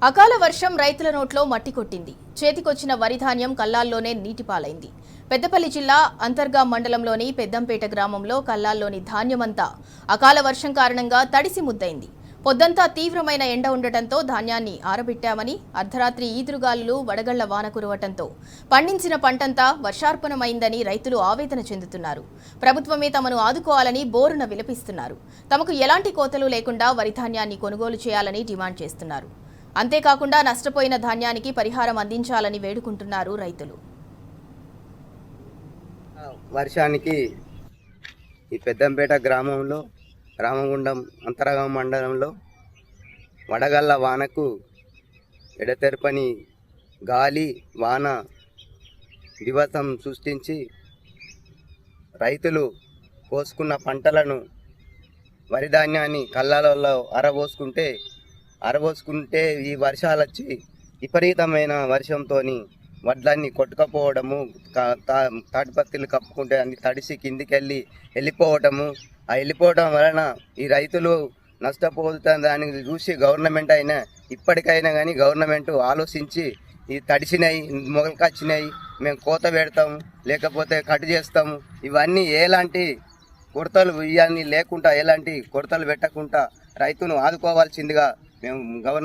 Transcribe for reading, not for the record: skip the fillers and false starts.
అకాల వర్షం రైతుల నోట్లో మట్టి కొట్టింది. చేతికొచ్చిన వరి ధాన్యం కల్లాల్లోనే నీటిపాలైంది. పెద్దపల్లి జిల్లా అంతర్గా మండలంలోని పెద్దంపేట గ్రామంలో కల్లాల్లోని ధాన్యమంతా అకాల వర్షం కారణంగా తడిసి ముద్దైంది. పొద్దంతా తీవ్రమైన ఎండ ఉండటంతో ధాన్యాన్ని ఆరబెట్టామని, అర్ధరాత్రి ఈదురుగాలులు వడగళ్ల వాన కురవటంతో పండించిన పంటంతా వర్షార్పణమైందని రైతులు ఆవేదన చెందుతున్నారు. ప్రభుత్వమే తమను ఆదుకోవాలని బోరున విలపిస్తున్నారు. తమకు ఎలాంటి కోతలు లేకుండా వరి ధాన్యాన్ని కొనుగోలు చేయాలని డిమాండ్ చేస్తున్నారు. అంతేకాకుండా నష్టపోయిన ధాన్యానికి పరిహారం అందించాలని వేడుకుంటున్నారు రైతులు. వర్షానికి ఈ పెద్దంపేట గ్రామంలో రామగుండం అంతరగం మండలంలో వడగళ్ల వానకు ఎడతెరపని గాలి వాన దివసం సృష్టించి రైతులు కోసుకున్న పంటలను వరి ధాన్యాన్ని కళ్ళాలలో అరబోసుకుంటే ఈ వర్షాలు వచ్చి విపరీతమైన వర్షంతో వడ్లన్నీ కొట్టుకపోవడము, తాడిపత్తులు కప్పుకుంటే అన్ని తడిసి కిందికి వెళ్ళిపోవటము. ఆ వెళ్ళిపోవడం వలన ఈ రైతులు నష్టపోతున్న దాన్ని చూసి గవర్నమెంట్ అయినా ఇప్పటికైనా కానీ గవర్నమెంట్ ఆలోచించి ఈ తడిసినాయి మొగలకొచ్చినాయి మేము కోత పెడతాము లేకపోతే కట్ చేస్తాము, ఇవన్నీ ఎలాంటి కొరతలు ఇవన్నీ లేకుండా ఎలాంటి కొరతలు పెట్టకుండా రైతును ఆదుకోవాల్సిందిగా మేము గవర్నమెంట్